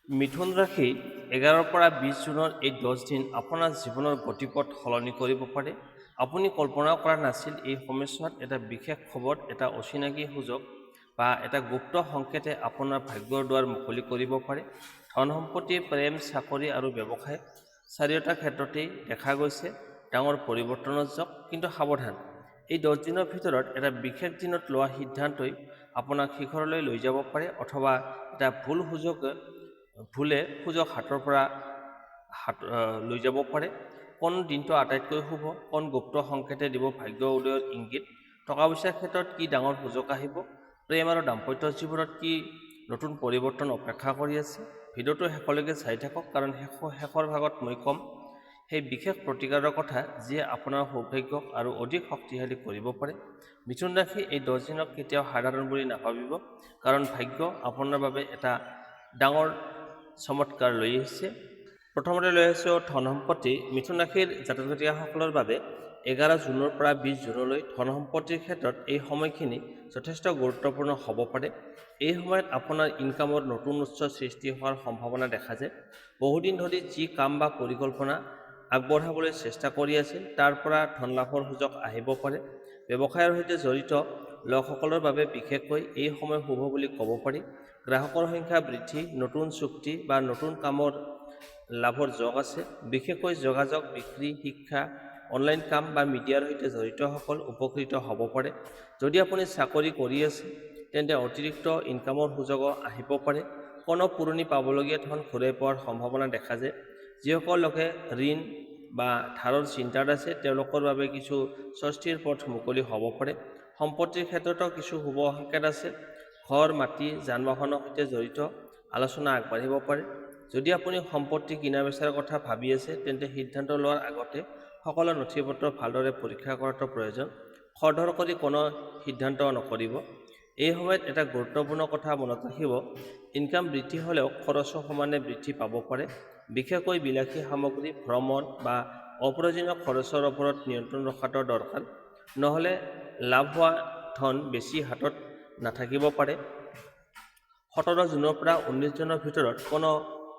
মিথুন ৰাশি 11 পৰা 20 জুনৰ এই 10 দিন আপোনাৰ জীৱনৰ গতিপথ সলনি কৰিব পাৰে। আপুনি কল্পনা কৰা নাছিল এই সময়ছোৱাত এটা বিশেষ খবৰ, এটা অচিনাকি সুযোগ বা এটা গুপ্ত সংকেতে আপোনাৰ ভাগ্যৰ দুৱাৰ মুকলি কৰিব পাৰে। ধন সম্পত্তি, প্ৰেম, চাকৰি আৰু ব্যৱসায় চাৰিওটা ক্ষেত্ৰতেই দেখা গৈছে ডাঙৰ পৰিৱৰ্তনৰ যোগ। কিন্তু সাৱধান, এই 10 দিনৰ ভিতৰত এটা বিশেষ দিনত লোৱা সিদ্ধান্তই আপোনাক শিখৰলৈ লৈ যাব পাৰে, অথবা এটা ভুলে সুযোগ হাতৰ পৰা লৈ যাব পাৰে। কোন দিনটো আটাইতকৈ শুভ, কোন গুপ্ত সংকেতে দিব ভাগ্য উদয়ৰ ইংগিত, টকা পইচাৰ ক্ষেত্ৰত কি ডাঙৰ সুযোগ আহিব, প্ৰেম আৰু দাম্পত্য জীৱনত কি নতুন পৰিৱৰ্তন অপেক্ষা কৰি আছে। ভিডিঅ'টো শেষলৈকে চাই থাকক, কাৰণ শেষৰ ভাগত মই ক'ম সেই বিশেষ প্ৰতিকাৰৰ কথা যিয়ে আপোনাৰ সৌভাগ্যক আৰু অধিক শক্তিশালী কৰিব পাৰে। মিথুন ৰাশি এই 10 দিনক কেতিয়াও সাধাৰণ বুলি নাভাবিব, কাৰণ ভাগ্য আপোনাৰ বাবে এটা ডাঙৰ চমৎকাৰ লৈ আহিছে। প্ৰথমতে লৈ আহিছোঁ ধন সম্পত্তি। মিথুন ৰাশিৰ জাতক জাতিকাসকলৰ বাবে 11 জুনৰ পৰা 20 জুনলৈ ধন সম্পত্তিৰ ক্ষেত্ৰত এই সময়খিনি যথেষ্ট গুৰুত্বপূৰ্ণ হ'ব পাৰে। এই সময়ত আপোনাৰ ইনকামৰ নতুন উৎস সৃষ্টি হোৱাৰ সম্ভাৱনা দেখা যায়। বহুদিন ধৰি যি কাম বা পৰিকল্পনা আগবঢ়াবলৈ চেষ্টা কৰি আছিল, তাৰ পৰা ধন লাভৰ সুযোগ আহিব পাৰে। ব্যৱসায়ৰ সৈতে জড়িত লোকসকলৰ বাবে বিশেষকৈ এই সময় শুভ বুলি ক'ব পাৰি। গ্ৰাহকৰ সংখ্যা বৃদ্ধি, নতুন চুক্তি বা নতুন কামৰ লাভৰ যোগ আছে। বিশেষকৈ যোগাযোগ, বিক্ৰী, শিক্ষা, অনলাইন কাম বা মিডিয়াৰ সৈতে জড়িতসকল উপকৃত হ'ব পাৰে। যদি আপুনি চাকৰি কৰি আছে, তেন্তে অতিৰিক্ত ইনকামৰ সুযোগো আহিব পাৰে। কোনো পুৰণি পাবলগীয়া ধন ঘূৰাই পোৱাৰ সম্ভাৱনা দেখা যায়। যিসকল লোকে ঋণ বা ধাৰৰ চিন্তাত আছে, তেওঁলোকৰ বাবে কিছু স্বস্তিৰ পথ মুকলি হ'ব পাৰে। সম্পত্তিৰ ক্ষেত্ৰতো কিছু শুভ সংকেত আছে। ঘৰ, মাটি, যান বাহনৰ সৈতে জড়িত আলোচনা আগবাঢ়িব পাৰে। যদি আপুনি সম্পত্তি কিনা বেচাৰ কথা ভাবি আছে, তেন্তে সিদ্ধান্ত লোৱাৰ আগতে সকলো নথিপত্ৰ ভালদৰে পৰীক্ষা কৰাটো প্ৰয়োজন। খৰধৰ কৰি কোনো সিদ্ধান্ত নকৰিব। এই সময়ত এটা গুৰুত্বপূৰ্ণ কথা মনত ৰাখিব, ইনকাম বৃদ্ধি হ'লেও খৰচো সমানে বৃদ্ধি পাব পাৰে। বিশেষকৈ বিলাসী সামগ্ৰী, ভ্ৰমণ বা অপ্ৰয়োজনীয় খৰচৰ ওপৰত নিয়ন্ত্ৰণ ৰখাটো দৰকাৰ, নহ'লে লাভ হোৱা ধন বেছি হাতত নাথাকিব পাৰে। 17 জুনৰ পৰা 19 জুনৰ ভিতৰত কোনো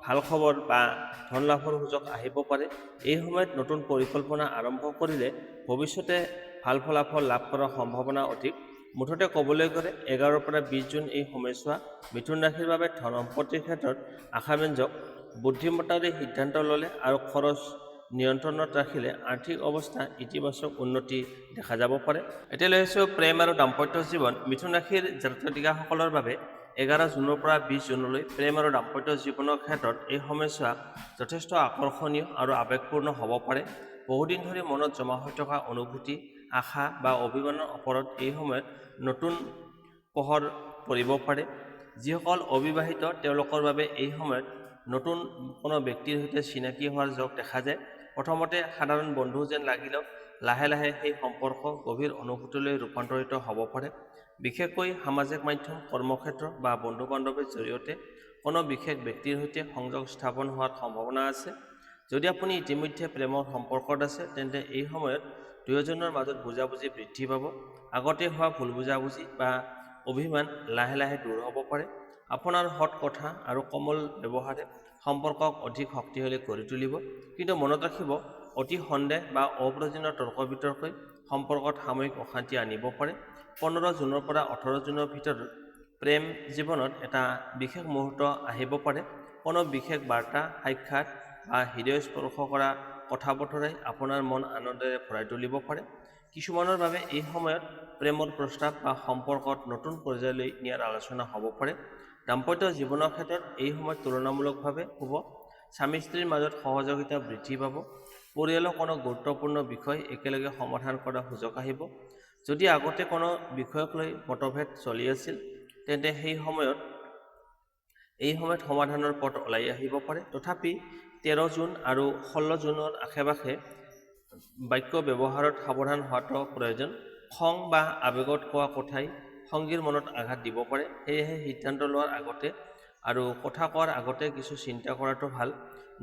ভাল খবৰ বা ধন লাভৰ সুযোগ আহিব পাৰে। এই সময়ত নতুন পৰিকল্পনা আৰম্ভ কৰিলে ভৱিষ্যতে ভাল ফলাফল লাভ কৰাৰ সম্ভাৱনা অধিক। মুঠতে ক'বলৈ গ'লে 11 পৰা 20 জুন এই সময়ছোৱা মিথুন ৰাশিৰ বাবে ধন সম্পত্তিৰ ক্ষেত্ৰত আশাব্যঞ্জক। বুদ্ধিমত্তাৰে সিদ্ধান্ত ল'লে আৰু খৰচ নিয়ন্ত্ৰণত ৰাখিলে আৰ্থিক অৱস্থা ইতিবাচক উন্নতি দেখা যাব পাৰে। এতিয়া লৈ আহিছোঁ প্ৰেম আৰু দাম্পত্য জীৱন। মিথুন ৰাশিৰ জাতক জাতিকাসকলৰ বাবে 11 জুনৰ পৰা 20 জুনলৈ প্ৰেম আৰু দাম্পত্য জীৱনৰ ক্ষেত্ৰত এই সময়ছোৱা যথেষ্ট আকৰ্ষণীয় আৰু আৱেগপূৰ্ণ হ'ব পাৰে। বহুদিন ধৰি মনত জমা হৈ থকা অনুভূতি, আশা বা অভিমানৰ ওপৰত এই সময়ত নতুন পোহৰ পৰিব পাৰে। যিসকল অবিবাহিত, তেওঁলোকৰ বাবে এই সময়ত নতুন কোনো ব্যক্তিৰ সৈতে চিনাকি হোৱাৰ যোগ দেখা যায়। প্ৰথমতে সাধাৰণ বন্ধু যেন লাগিলেও লাহে লাহে সেই সম্পৰ্ক গভীৰ অনুভূতিলৈ ৰূপান্তৰিত হ'ব পাৰে। বিশেষকৈ সামাজিক মাধ্যম, কৰ্মক্ষেত্ৰ বা বন্ধু বান্ধৱীৰ জৰিয়তে কোনো বিশেষ ব্যক্তিৰ সৈতে সংযোগ স্থাপন হোৱাৰ সম্ভাৱনা আছে। যদি আপুনি ইতিমধ্যে প্ৰেমৰ সম্পৰ্কত আছে, তেন্তে এই সময়ত দুয়োজনৰ মাজত বুজাবুজি বৃদ্ধি পাব। আগতে হোৱা ভুল বুজাবুজি বা অভিমান লাহে লাহে দূৰ হ'ব পাৰে। আপোনাৰ সৎ কথা আৰু কোমল ব্যৱহাৰে সম্পৰ্কক অধিক শক্তিশালী কৰি তুলিব। কিন্তু মনত ৰাখিব, অতি সন্দেহ বা অপ্ৰয়োজনীয় তৰ্ক বিতৰ্কই সম্পৰ্কত সাময়িক অশান্তি আনিব পাৰে। 15 জুনৰ পৰা 18 জুনৰ ভিতৰত প্ৰেম জীৱনত এটা বিশেষ মুহূৰ্ত আহিব পাৰে। কোনো বিশেষ বাৰ্তা, সাক্ষাৎ বা হৃদয় স্পৰ্শ কৰা কথা বতৰাই আপোনাৰ মন আনন্দেৰে ভৰাই তুলিব পাৰে। কিছুমানৰ বাবে এই সময়ত প্ৰেমৰ প্ৰস্তাৱ বা সম্পৰ্কত নতুন পৰ্যায়লৈ নিয়াৰ আলোচনা হ'ব পাৰে। দাম্পত্য জীৱনৰ ক্ষেত্ৰত এই সময়ত তুলনামূলকভাৱে শুভ। স্বামী স্ত্ৰীৰ মাজত সহযোগিতা বৃদ্ধি পাব। পৰিয়ালৰ কোনো গুৰুত্বপূৰ্ণ বিষয় একেলগে সমাধান কৰাৰ সুযোগ আহিব। যদি আগতে কোনো বিষয়ক লৈ মতভেদ চলি আছিল, তেন্তে এই সময়ত সমাধানৰ পথ ওলাই আহিব পাৰে। তথাপি 13 জুন আৰু 16 জুনৰ আশে-পাশে বাক্য ব্যৱহাৰত সাৱধান হোৱাটো প্ৰয়োজন। খং বা আৱেগত কোৱা কথাই সঙ্গীৰ মনত আঘাত দিব পাৰে। সেয়েহে সিদ্ধান্ত লোৱাৰ আগতে আৰু কথা কোৱাৰ আগতে কিছু চিন্তা কৰাটো ভাল।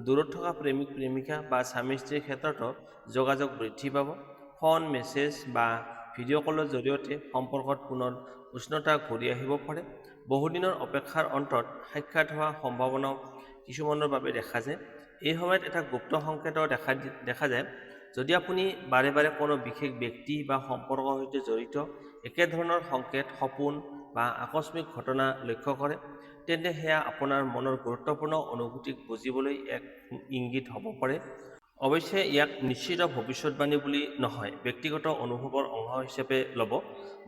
দূৰত থকা প্ৰেমিক প্ৰেমিকা বা স্বামী স্ত্ৰীৰ ক্ষেত্ৰতো যোগাযোগ বৃদ্ধি পাব। ফোন, মেছেজ বা ভিডিঅ' কলৰ জৰিয়তে সম্পৰ্কত পুনৰ উষ্ণতা ঘূৰি আহিব পাৰে। বহুদিনৰ অপেক্ষাৰ অন্তত সাক্ষাৎ হোৱা সম্ভাৱনাও কিছুমানৰ বাবে দেখা যায়। এই সময়ত এটা গুপ্ত সংকেতো দেখা যায়। যদি আপুনি বাৰে বাৰে কোনো বিশেষ ব্যক্তি বা সম্পৰ্কৰ সৈতে জড়িত একেধৰণৰ সংকেত, সপোন বা আকস্মিক ঘটনা লক্ষ্য কৰে, তেন্তে সেয়া আপোনাৰ মনৰ গুৰুত্বপূৰ্ণ অনুভূতিক বুজিবলৈ এক ইংগিত হ'ব পাৰে। অৱশ্যে ইয়াক নিশ্চিত ভৱিষ্যৎবাণী বুলি নহয়, ব্যক্তিগত অনুভৱৰ অংশ হিচাপে ল'ব।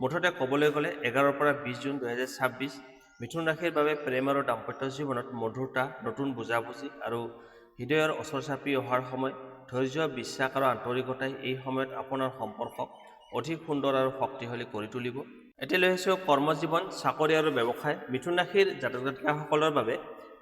মুঠতে ক'বলৈ গ'লে 11 পৰা 20 জুন 2026 মিথুন ৰাশিৰ বাবে প্ৰেম আৰু দাম্পত্য জীৱনত মধুৰতা, নতুন বুজাবুজি আৰু হৃদয়ৰ ওচৰ চাপি অহাৰ সময়। ধৈৰ্য, বিশ্বাস আৰু আন্তৰিকতাই এই সময়ত আপোনাৰ সম্পৰ্কক অধিক সুন্দৰ আৰু শক্তিশালী কৰি তুলিব। এতিয়া লৈ আহিছোঁ কৰ্মজীৱন, চাকৰি আৰু ব্যৱসায়। মিথুন ৰাশিৰ জাতক জাতিকাসকলৰ বাবে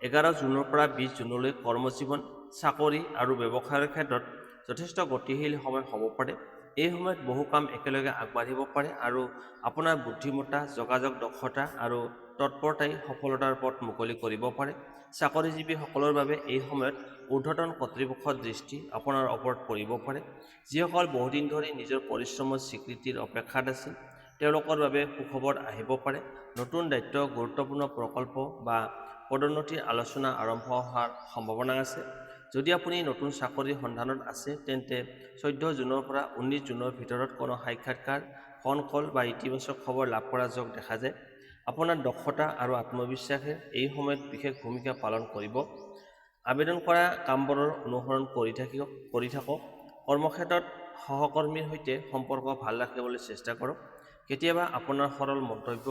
11 জুনৰ পৰা 20 জুনলৈ কৰ্মজীৱন, চাকৰি আৰু ব্যৱসায়ৰ ক্ষেত্ৰত যথেষ্ট গতিশীল সময় হ'ব পাৰে। এই সময়ত বহু কাম একেলগে আগবাঢ়িব পাৰে আৰু আপোনাৰ বুদ্ধিমত্তা, যোগাযোগ দক্ষতা আৰু তৎপৰতাই সফলতাৰ পথ মুকলি কৰিব পাৰে। চাকৰিজীৱীসকলৰ বাবে এই সময়ত ঊৰ্ধ্বতন কৰ্তৃপক্ষৰ দৃষ্টি আপোনাৰ ওপৰত পৰিব পাৰে। যিসকল বহুদিন ধৰি নিজৰ পৰিশ্ৰমৰ স্বীকৃতিৰ অপেক্ষাত আছিল, তেওঁলোকৰ বাবে সুখবৰ আহিব পাৰে। নতুন দায়িত্ব, গুৰুত্বপূৰ্ণ প্ৰকল্প বা পদোন্নতিৰ আলোচনা আৰম্ভ হোৱাৰ সম্ভাৱনা আছে। যদি আপুনি নতুন চাকৰিৰ সন্ধানত আছে, তেন্তে 14 জুনৰ পৰা 19 জুনৰ ভিতৰত কোনো সাক্ষাৎকাৰ, ফোন কল বা ইতিবাচক খবৰ লাভ কৰাৰ যোগ দেখা যায়। আপোনাৰ দক্ষতা আৰু আত্মবিশ্বাসে এই সময়ত বিশেষ ভূমিকা পালন কৰিব। আবেদন কৰা কামবোৰৰ অনুসৰণ কৰি থাকক। কৰ্মক্ষেত্ৰত সহকৰ্মীৰ সৈতে সম্পৰ্ক ভাল ৰাখিবলৈ চেষ্টা কৰক। কেতিয়াবা আপোনাৰ সৰল মন্তব্য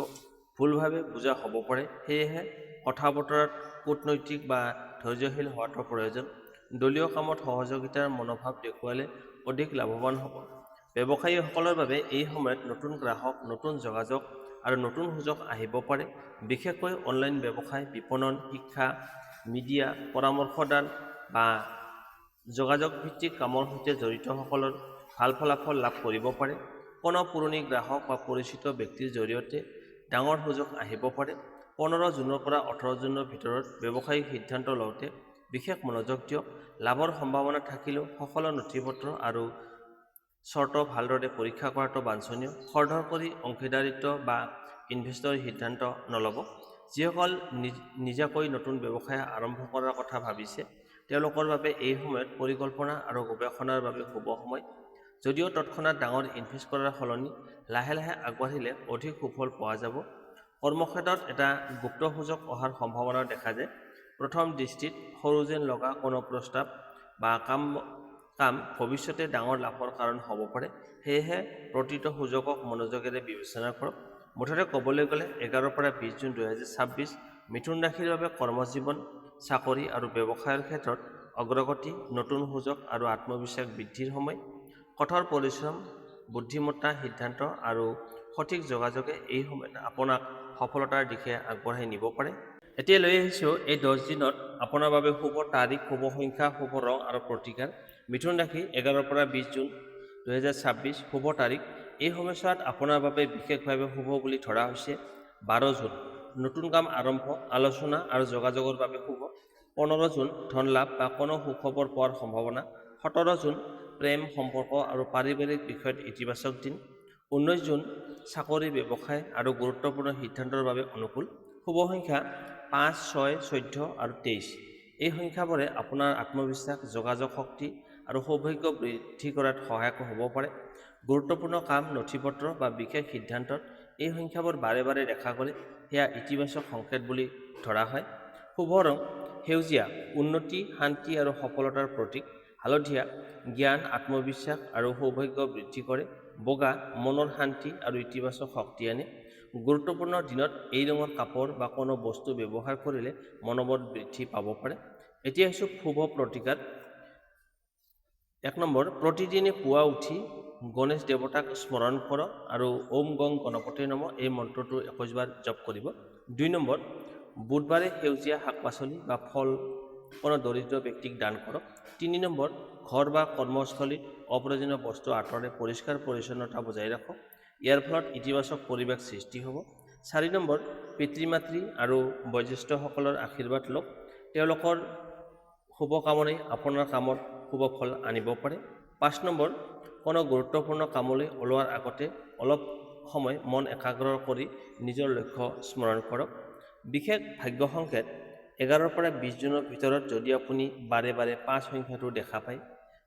ভুলভাৱে বুজা হ'ব পাৰে, সেয়েহে কথা বতৰাত কূটনৈতিক বা ধৈৰ্যশীল হোৱাটো প্ৰয়োজন। দলীয় কামত সহযোগিতাৰ মনোভাৱ দেখুৱালে অধিক লাভৱান হ'ব। ব্যৱসায়ীসকলৰ বাবে এই সময়ত নতুন গ্ৰাহক, নতুন যোগাযোগ আৰু নতুন সুযোগ আহিব পাৰে। বিশেষকৈ অনলাইন ব্যৱসায়, বিপণন, শিক্ষা, মিডিয়া, পৰামৰ্শদান বা যোগাযোগ ভিত্তিক কামৰ সৈতে জড়িতসকলৰ ভাল ফলাফল লাভ কৰিব পাৰে। কোনো পুৰণি গ্ৰাহক বা পৰিচিত ব্যক্তিৰ জৰিয়তে ডাঙৰ সুযোগ আহিব পাৰে। 15 জুনৰ পৰা 18 জুনৰ ভিতৰত ব্যৱসায়িক সিদ্ধান্ত লওঁতে বিশেষ মনোযোগ দিয়ক। লাভৰ সম্ভাৱনা থাকিলেও সকলো নথিপত্ৰ আৰু চৰ্ত ভালদৰে পৰীক্ষা কৰাটো বাঞ্ছনীয়। খৰধৰ কৰি অংশীদাৰিত্ব বা ইনভেষ্টৰ সিদ্ধান্ত নল'ব। যিসকল নিজাকৈ নতুন ব্যৱসায় আৰম্ভ কৰাৰ কথা ভাবিছে, তেওঁলোকৰ বাবে এই সময়ত পৰিকল্পনা আৰু গৱেষণাৰ বাবে শুভ সময়। যদিও তৎক্ষণাত ডাঙৰ ইনভেষ্ট কৰাৰ সলনি লাহে লাহে আগবাঢ়িলে অধিক সুফল পোৱা যাব। কৰ্মক্ষেত্ৰত এটা গুপ্ত সুযোগ অহাৰ সম্ভাৱনা দেখা যায়। প্ৰথম দৃষ্টিত সৰু যেন লগা কোনো প্ৰস্তাৱ বা কাম ভৱিষ্যতে ডাঙৰ লাভৰ কাৰণ হ'ব পাৰে। সেয়েহে প্ৰতিটো সুযোগক মনোযোগেৰে বিবেচনা কৰক। মুঠতে ক'বলৈ গ'লে 11 পৰা 20 জুন 2026 মিথুন ৰাশিৰ বাবে কৰ্মজীৱন, চাকৰি আৰু ব্যৱসায়ৰ ক্ষেত্ৰত অগ্ৰগতি, নতুন সুযোগ আৰু আত্মবিশ্বাস বৃদ্ধিৰ সময়। কঠোৰ পৰিশ্ৰম, বুদ্ধিমত্তা, সিদ্ধান্ত আৰু সঠিক যোগাযোগে এই সময়ত আপোনাক সফলতাৰ দিশে আগবঢ়াই নিব পাৰে। এতিয়া লৈ আহিছোঁ এই 10 দিনত আপোনাৰ বাবে শুভ তাৰিখ, শুভ সংখ্যা, শুভ ৰং আৰু প্ৰতিকাৰ। মিথুন ৰাশি 11 পৰা 20 জুন 2026 শুভ তাৰিখ। এই সময়ছোৱাত আপোনাৰ বাবে বিশেষভাৱে শুভ বুলি ধৰা হৈছে 12 জুন নতুন কাম আৰম্ভ, আলোচনা আৰু যোগাযোগৰ বাবে শুভ। 15 জুন ধন লাভ বা কোনো সুখবৰ পোৱাৰ সম্ভাৱনা। 17 জুন প্ৰেম, সম্পৰ্ক আৰু পাৰিবাৰিক বিষয়ত ইতিবাচক দিন। 19 জুন চাকৰি, ব্যৱসায় আৰু গুৰুত্বপূৰ্ণ সিদ্ধান্তৰ বাবে অনুকূল। শুভ সংখ্যা 5, 6, 14 আৰু 23। এই সংখ্যাবোৰে আপোনাৰ আত্মবিশ্বাস, যোগাযোগ শক্তি আৰু সৌভাগ্য বৃদ্ধি কৰাত সহায়ক হ'ব পাৰে। গুৰুত্বপূৰ্ণ কাম, নথিপত্ৰ বা বিশেষ সিদ্ধান্তত এই সংখ্যাবোৰ বাৰে বাৰে দেখা গ'লে সেয়া ইতিবাচক সংকেত বুলি ধৰা হয়। শুভ ৰং সেউজীয়া, উন্নতি, শান্তি আৰু সফলতাৰ প্ৰতীক। হালধীয়া জ্ঞান, আত্মবিশ্বাস আৰু সৌভাগ্য বৃদ্ধি কৰে। বগা মনৰ শান্তি আৰু ইতিবাচক শক্তি আনে। গুৰুত্বপূৰ্ণ দিনত এই ৰঙৰ কাপোৰ বা কোনো বস্তু ব্যৱহাৰ কৰিলে মনোবল বৃদ্ধি পাব পাৰে। এতিয়া হৈছে শুভ প্ৰতিকাৰ। 1 নম্বৰ, প্ৰতিদিনে পুৱা উঠি গণেশ দেৱতাক স্মৰণ কৰক আৰু ওম গং গণপতি নমঃ এই মন্ত্ৰটো 21 বাৰ জপ কৰিব। 2 নম্বৰ, বুধবাৰে সেউজীয়া শাক পাচলি বা ফল কোনো দৰিদ্ৰ ব্যক্তিক দান কৰক। 3 নম্বৰ, ঘৰ বা কৰ্মস্থলীত অপ্ৰয়োজনীয় বস্তু আঁতৰে পৰিষ্কাৰ পৰিচ্ছন্নতা বজাই ৰাখক। ইয়াৰ ফলত ইতিবাচক পৰিৱেশ সৃষ্টি হ'ব। 4 নম্বৰ, পিতৃ-মাতৃ আৰু বয়োজ্যেষ্ঠসকলৰ আশীৰ্বাদ লওক। তেওঁলোকৰ শুভকামনাই আপোনাৰ কামত শুভ ফল আনিব পাৰে। 5 নম্বৰ, কোনো গুৰুত্বপূৰ্ণ কামলৈ ওলোৱাৰ আগতে অলপ সময় মন একাগ্ৰ কৰি নিজৰ লক্ষ্য স্মৰণ কৰক। বিশেষ ভাগ্য সংকেত 11 পৰা 20 জুনৰ ভিতৰত যদি আপুনি বাৰে বাৰে 5 সংখ্যাটো দেখা পায়,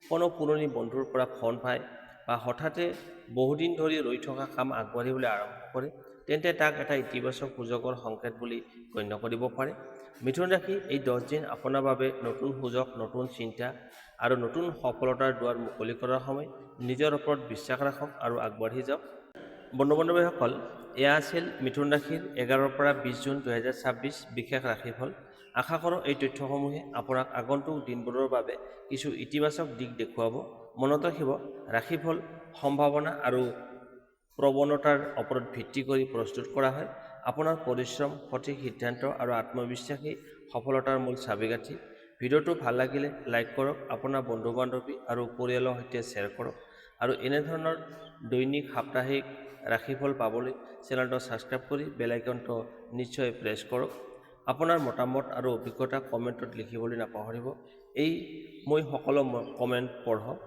কোনো পুৰণি বন্ধুৰ পৰা ফোন পায় বা হঠাতে বহুদিন ধৰি ৰৈ থকা কাম আগবাঢ়িবলৈ আৰম্ভ কৰে, তেন্তে তাক এটা ইতিবাচক সুযোগৰ সংকেত বুলি গণ্য কৰিব পাৰে। মিথুন ৰাশি এই 10 দিন আপোনাৰ বাবে নতুন সুযোগ, নতুন চিন্তা আৰু নতুন সফলতাৰ দুৱাৰ মুকলি কৰাৰ সময়। নিজৰ ওপৰত বিশ্বাস ৰাখক আৰু আগবাঢ়ি যাওক। বন্ধু বান্ধৱীসকল, এয়া আছিল মিথুন ৰাশিৰ 11 পৰা 20 জুন 2026 বিশেষ ৰাশিফল। আশা কৰোঁ এই তথ্যসমূহে আপোনাক আগন্তুক দিনবোৰৰ বাবে কিছু ইতিবাচক দিশ দেখুৱাব। মনত ৰাখিব, ৰাশিফল সম্ভাৱনা আৰু প্ৰৱণতাৰ ওপৰত ভিত্তি কৰি প্ৰস্তুত কৰা হয়। আপোনাৰ পৰিশ্ৰম, সঠিক সিদ্ধান্ত আৰু আত্মবিশ্বাসী সফলতাৰ মূল চাবিকাঠি। ভিডিঅ'টো ভাল লাগিলে লাইক কৰক, আপোনাৰ বন্ধু বান্ধৱী আৰু পৰিয়ালৰ সৈতে শ্বেয়াৰ কৰক আৰু এনেধৰণৰ দৈনিক সাপ্তাহিক ৰাশিফল পাবলৈ চেনেলটো ছাবস্ক্ৰাইব কৰি বেল আইকনটো নিশ্চয় প্ৰেছ কৰক। আপোনাৰ মতামত আৰু অভিজ্ঞতা কমেণ্টত লিখিবলৈ নাপাহৰিব। মই সকলো কমেণ্ট পঢ়োঁ।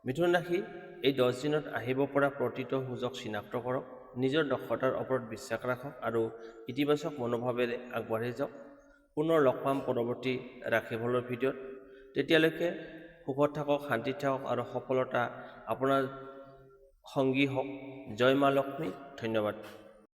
মিথুন ৰাশি এই 10 দিনত আহিব পৰা প্ৰতিটো সুযোগ চিনাক্ত কৰক, নিজৰ দক্ষতাৰ ওপৰত বিশ্বাস ৰাখক আৰু ইতিবাচক মনোভাৱেৰে আগবাঢ়ি যাওক। পুনৰ লগ পাম পৰৱৰ্তী ৰাশিফলৰ ভিডিঅ'ত। তেতিয়ালৈকে সুখত থাকক, শান্তিত থাকক আৰু সফলতা আপোনাৰ সংগী হওক। জয় মা লক্ষ্মী। ধন্যবাদ।